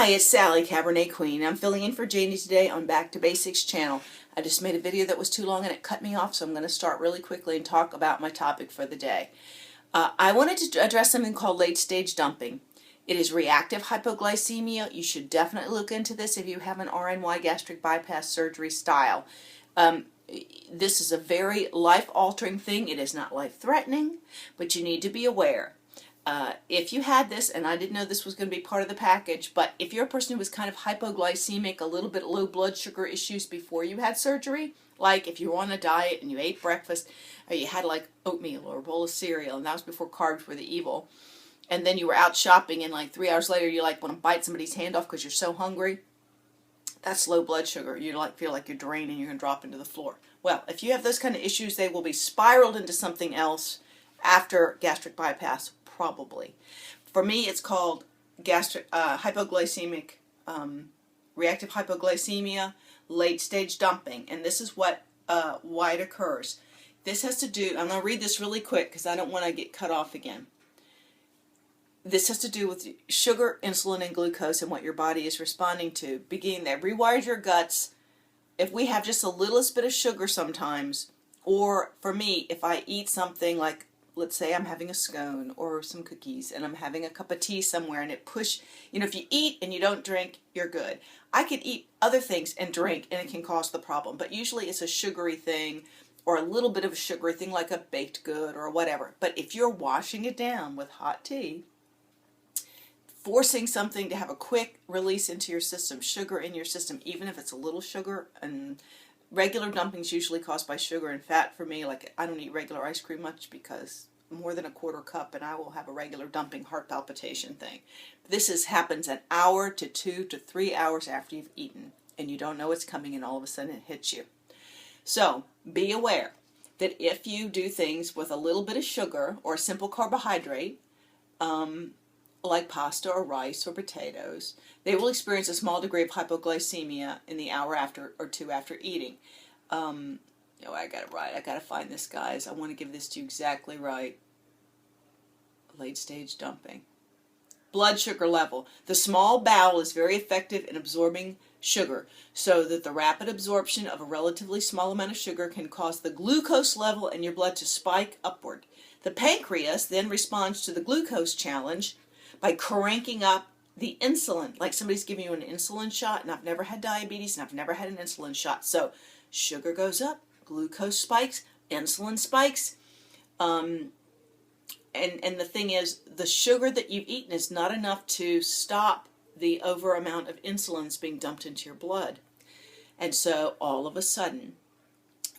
Hi, it's Sally, Cabernet Queen. I'm filling in for Janie today on Back to Basics channel. I just made a video that was too long and it cut me off, so I'm going to start really quickly and talk about my topic for the day. I wanted to address something called late-stage dumping. It is reactive hypoglycemia. You should definitely look into this if you have an RNY gastric bypass surgery style. This is a very life-altering thing. It is not life-threatening, but you need to be aware. If you had this, and I didn't know this was going to be part of the package, but if you're a person who was kind of hypoglycemic, a little bit low blood sugar issues before you had surgery, like if you were on a diet and you ate breakfast, or you had like oatmeal or a bowl of cereal, and that was before carbs were the evil, and then you were out shopping and like 3 hours later you like want to bite somebody's hand off because you're so hungry, that's low blood sugar. You like feel like you're drained and you're going to drop into the floor. Well, if you have those kind of issues, they will be spiraled into something else after gastric bypass. Probably. For me, it's called hypoglycemic, reactive hypoglycemia, late-stage dumping, and this is why it occurs. This has to do, I'm going to read this really quick because I don't want to get cut off again. This has to do with sugar, insulin, and glucose and what your body is responding to. Beginning there, rewires your guts. If we have just the littlest bit of sugar sometimes, or for me, if I eat something like, let's say I'm having a scone or some cookies and I'm having a cup of tea somewhere and it if you eat and you don't drink, you're good. I could eat other things and drink and it can cause the problem, but usually it's a sugary thing or a little bit of a sugary thing like a baked good or whatever. But if you're washing it down with hot tea, forcing something to have a quick release into your system, sugar in your system, even if it's a little sugar, and regular dumping is usually caused by sugar and fat for me. Like, I don't eat regular ice cream much because more than a quarter cup and I will have a regular dumping heart palpitation thing. This happens an hour to 2 to 3 hours after you've eaten and you don't know it's coming and all of a sudden it hits you. So be aware that if you do things with a little bit of sugar or a simple carbohydrate, like pasta or rice or potatoes, they will experience a small degree of hypoglycemia in the hour after or two after eating. I got it right. I got to find this, guys. I want to give this to you exactly right. Late stage dumping. Blood sugar level. The small bowel is very effective in absorbing sugar, so that the rapid absorption of a relatively small amount of sugar can cause the glucose level in your blood to spike upward. The pancreas then responds to the glucose challenge by cranking up the insulin, like somebody's giving you an insulin shot, and I've never had diabetes and I've never had an insulin shot. So sugar goes up, glucose spikes, insulin spikes, and the thing is, the sugar that you've eaten is not enough to stop the over amount of insulin that's being dumped into your blood. And so all of a sudden,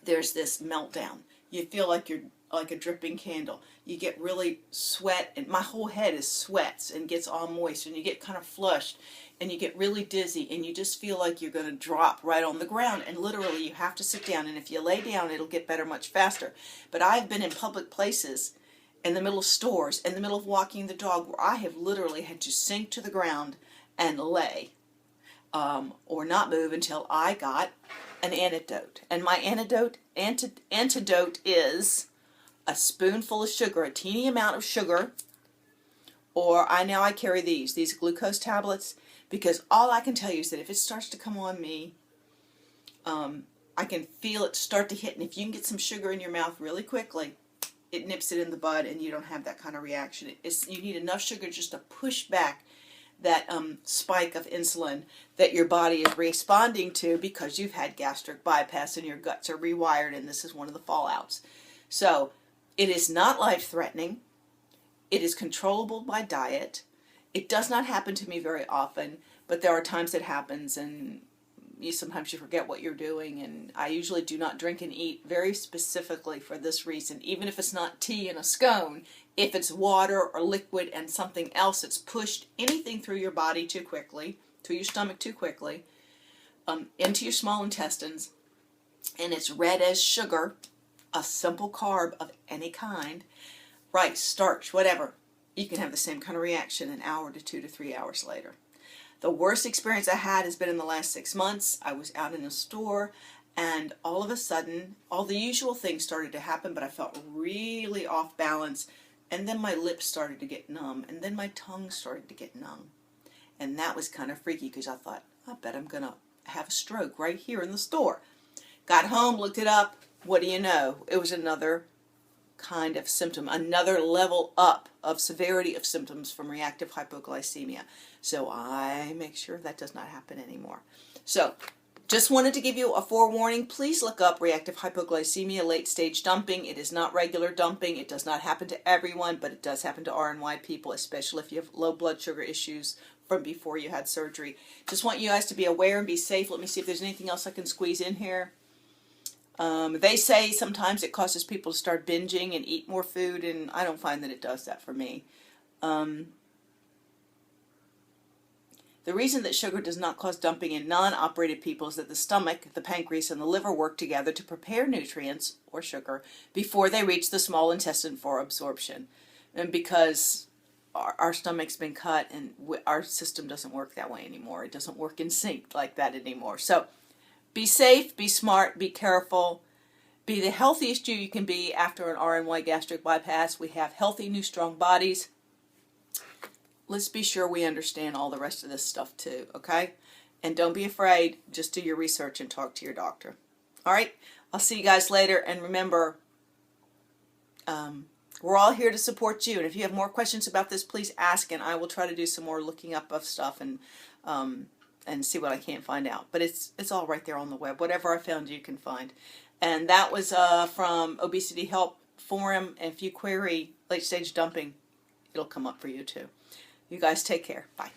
there's this meltdown. You feel like you're like a dripping candle. You get really sweat, and my whole head is sweats and gets all moist, and you get kind of flushed, and you get really dizzy, and you just feel like you're going to drop right on the ground, and literally you have to sit down, and if you lay down, it'll get better much faster. But I've been in public places, in the middle of stores, in the middle of walking the dog, where I have literally had to sink to the ground and lay, or not move until I got an antidote. And my antidote is a spoonful of sugar, a teeny amount of sugar, or I carry these glucose tablets, because all I can tell you is that if it starts to come on me, I can feel it start to hit, and if you can get some sugar in your mouth really quickly, it nips it in the bud and you don't have that kind of reaction. You need enough sugar just to push back that spike of insulin that your body is responding to because you've had gastric bypass and your guts are rewired, and this is one of the fallouts. So it is not life-threatening. It is controllable by diet. It does not happen to me very often, but there are times it happens, and sometimes you forget what you're doing, and I usually do not drink and eat very specifically for this reason. Even if it's not tea and a scone, if it's water or liquid and something else that's pushed anything through your body too quickly, to your stomach too quickly, into your small intestines, and it's read as sugar, a simple carb of any kind, rice, starch, whatever, you can have the same kind of reaction an hour to 2 to 3 hours later. The worst experience I had has been in the last 6 months. I was out in a store, and all of a sudden, all the usual things started to happen, but I felt really off balance, and then my lips started to get numb, and then my tongue started to get numb. And that was kind of freaky because I thought, I bet I'm going to have a stroke right here in the store. Got home, looked it up. What do you know? It was another kind of symptom, another level up of severity of symptoms from reactive hypoglycemia. So I make sure that does not happen anymore. So just wanted to give you a forewarning. Please look up reactive hypoglycemia, late stage dumping. It is not regular dumping. It does not happen to everyone, but it does happen to RNY people, especially if you have low blood sugar issues from before you had surgery. Just want you guys to be aware and be safe. Let me see if there's anything else I can squeeze in here. They say sometimes it causes people to start binging and eat more food, and I don't find that it does that for me. The reason that sugar does not cause dumping in non-operated people is that the stomach, the pancreas, and the liver work together to prepare nutrients, or sugar, before they reach the small intestine for absorption. And because our stomach's been cut and our system doesn't work that way anymore. It doesn't work in sync like that anymore. So be safe, be smart, be careful, be the healthiest you can be after an RNY gastric bypass. We have healthy, new, strong bodies. Let's be sure we understand all the rest of this stuff too, okay? And don't be afraid. Just do your research and talk to your doctor. All right? I'll see you guys later. And remember, we're all here to support you. And if you have more questions about this, please ask, and I will try to do some more looking up of stuff and see what I can't find out. But it's all right there on the web. Whatever I found, you can find. And that was from Obesity Help Forum. And if you query late stage dumping, it'll come up for you too. You guys take care. Bye.